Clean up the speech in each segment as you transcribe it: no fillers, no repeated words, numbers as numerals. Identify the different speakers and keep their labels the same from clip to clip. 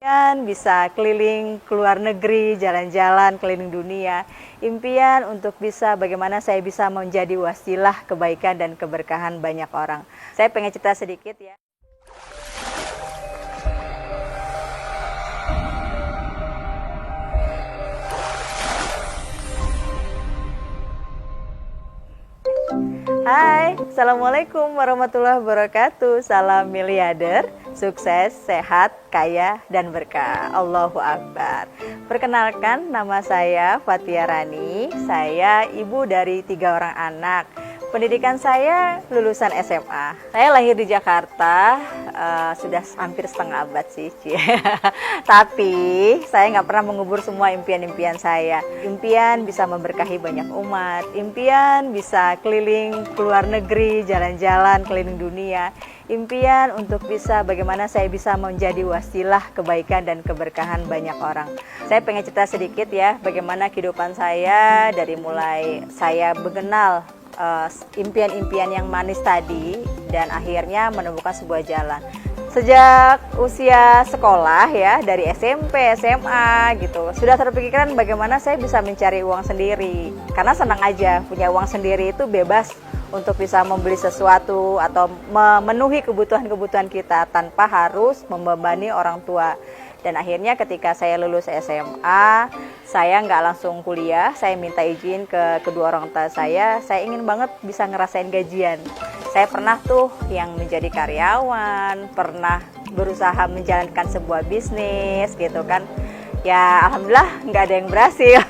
Speaker 1: Impian bisa keliling ke luar negeri, jalan-jalan keliling dunia. Impian untuk bisa bagaimana saya bisa menjadi wasilah kebaikan dan keberkahan banyak orang. Saya pengen cerita sedikit ya. Hai, Assalamualaikum warahmatullahi wabarakatuh. Salam miliarder, sukses, sehat, kaya, dan berkah. Allahu Akbar. Perkenalkan, nama saya Fatia Rani. Saya ibu dari 3 orang anak. Pendidikan saya lulusan SMA. Saya lahir di Jakarta, sudah hampir setengah abad sih. Tapi saya nggak pernah mengubur semua impian-impian saya. Impian bisa memberkahi banyak umat. Impian bisa keliling ke luar negeri, jalan-jalan keliling dunia. Impian untuk bisa bagaimana saya bisa menjadi wasilah kebaikan dan keberkahan banyak orang. Saya pengen cerita sedikit ya, bagaimana kehidupan saya dari mulai saya mengenal impian-impian yang manis tadi dan akhirnya menemukan sebuah jalan. Sejak usia sekolah ya, dari SMP, SMA gitu, sudah terpikirkan bagaimana saya bisa mencari uang sendiri. Karena senang aja, punya uang sendiri itu bebas untuk bisa membeli sesuatu atau memenuhi kebutuhan-kebutuhan kita tanpa harus membebani orang tua. Dan akhirnya ketika saya lulus SMA, saya nggak langsung kuliah, saya minta izin ke kedua orang tua saya ingin banget bisa ngerasain gajian. Saya pernah tuh yang menjadi karyawan, pernah berusaha menjalankan sebuah bisnis gitu kan. Ya alhamdulillah nggak ada yang berhasil.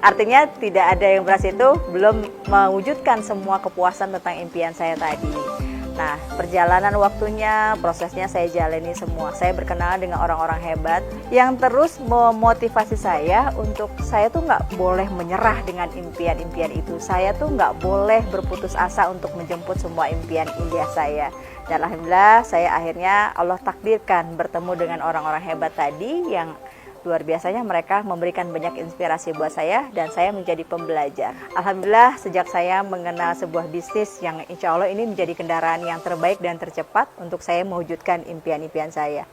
Speaker 1: Artinya tidak ada yang berhasil itu belum mewujudkan semua kepuasan tentang impian saya tadi. Nah, perjalanan waktunya, prosesnya saya jalani semua. Saya berkenalan dengan orang-orang hebat yang terus memotivasi saya untuk saya tuh nggak boleh menyerah dengan impian-impian itu. Saya tuh nggak boleh berputus asa untuk menjemput semua impian indah saya. Dan alhamdulillah saya akhirnya Allah takdirkan bertemu dengan orang-orang hebat tadi yang luar biasanya mereka memberikan banyak inspirasi buat saya dan saya menjadi pembelajar. Alhamdulillah sejak saya mengenal sebuah bisnis yang insya Allah ini menjadi kendaraan yang terbaik dan tercepat untuk saya mewujudkan impian-impian saya.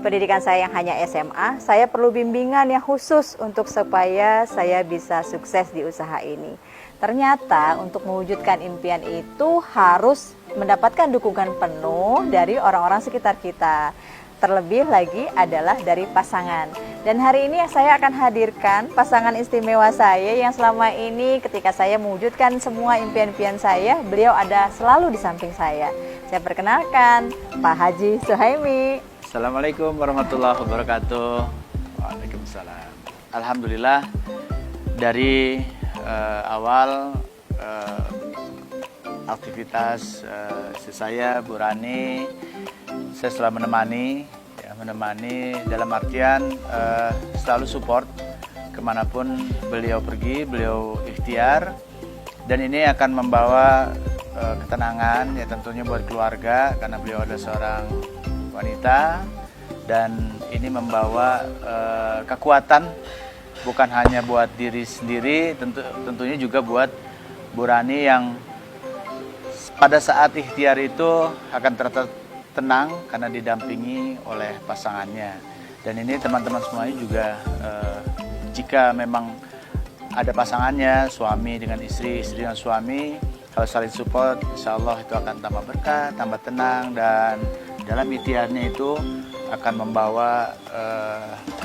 Speaker 1: Pendidikan saya yang hanya SMA, saya perlu bimbingan yang khusus untuk supaya saya bisa sukses di usaha ini. Ternyata untuk mewujudkan impian itu harus mendapatkan dukungan penuh dari orang-orang sekitar kita. Terlebih lagi adalah dari pasangan. Dan hari ini saya akan hadirkan pasangan istimewa saya yang selama ini ketika saya mewujudkan semua impian-impian saya, beliau ada selalu di samping saya. Saya perkenalkan Pak Haji Suhaimi.
Speaker 2: Assalamualaikum warahmatullahi wabarakatuh. Waalaikumsalam. Alhamdulillah dari awal aktivitas istri saya, Bu Rani, saya selalu menemani dalam artian selalu support kemanapun beliau pergi, beliau ikhtiar, dan ini akan membawa ketenangan ya tentunya buat keluarga karena beliau adalah seorang wanita, dan ini membawa kekuatan bukan hanya buat diri sendiri, tentunya juga buat Bu Rani yang pada saat ikhtiar itu akan tenang karena didampingi oleh pasangannya. Dan ini teman-teman semuanya juga jika memang ada pasangannya, suami dengan istri, istri dengan suami, kalau saling support, insya Allah itu akan tambah berkah, tambah tenang, dan dalam ikhtiarnya itu akan membawa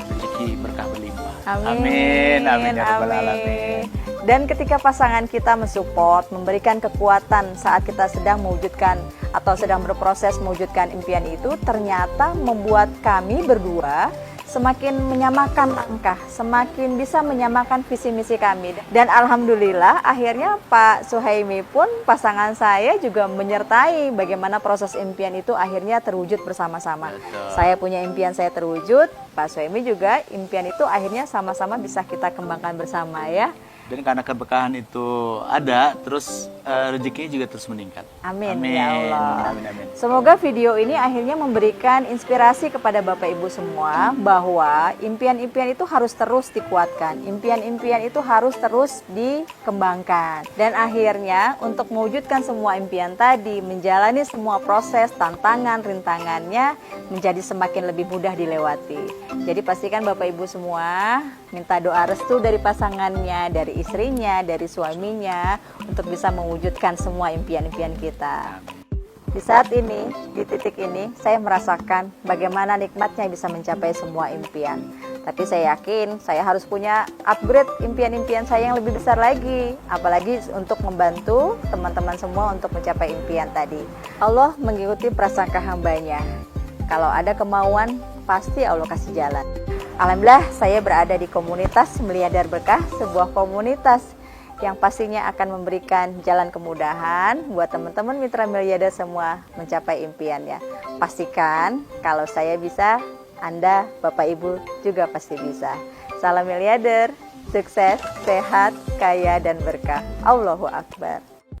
Speaker 2: rezeki berkah berlimpah.
Speaker 1: Amin.
Speaker 2: Amin ya rabbal alamin.
Speaker 1: Dan ketika pasangan kita mensupport, memberikan kekuatan saat kita sedang mewujudkan atau sedang berproses mewujudkan impian itu, ternyata membuat kami berdua semakin menyamakan langkah, semakin bisa menyamakan visi misi kami. Dan alhamdulillah akhirnya Pak Suhaimi pun pasangan saya juga menyertai bagaimana proses impian itu akhirnya terwujud bersama-sama. Saya punya impian saya terwujud, Pak Suhaimi juga impian itu akhirnya sama-sama bisa kita kembangkan bersama ya.
Speaker 2: Dan karena keberkahan itu ada, terus rezekinya juga terus meningkat.
Speaker 1: Amin,
Speaker 2: Amin.
Speaker 1: ya Allah.
Speaker 2: Amin, amin.
Speaker 1: Semoga video ini akhirnya memberikan inspirasi kepada Bapak Ibu semua bahwa impian-impian itu harus terus dikuatkan, impian-impian itu harus terus dikembangkan. Dan akhirnya untuk mewujudkan semua impian tadi, menjalani semua proses, tantangan, rintangannya menjadi semakin lebih mudah dilewati. Jadi pastikan Bapak Ibu semua minta doa restu dari pasangannya, dari istrinya, dari suaminya untuk bisa mewujudkan semua impian-impian kita. Di saat ini, di titik ini, saya merasakan bagaimana nikmatnya bisa mencapai semua impian. Tapi saya yakin saya harus punya upgrade impian-impian saya yang lebih besar lagi. Apalagi untuk membantu teman-teman semua untuk mencapai impian tadi. Allah mengikuti prasangka hambanya. Kalau ada kemauan, pasti Allah kasih jalan. Alhamdulillah saya berada di komunitas Miliader Berkah, sebuah komunitas yang pastinya akan memberikan jalan kemudahan buat teman-teman mitra Miliader semua mencapai impiannya. Pastikan kalau saya bisa, Anda, Bapak Ibu juga pasti bisa. Salam Miliader, sukses, sehat, kaya, dan berkah. Allahu Akbar.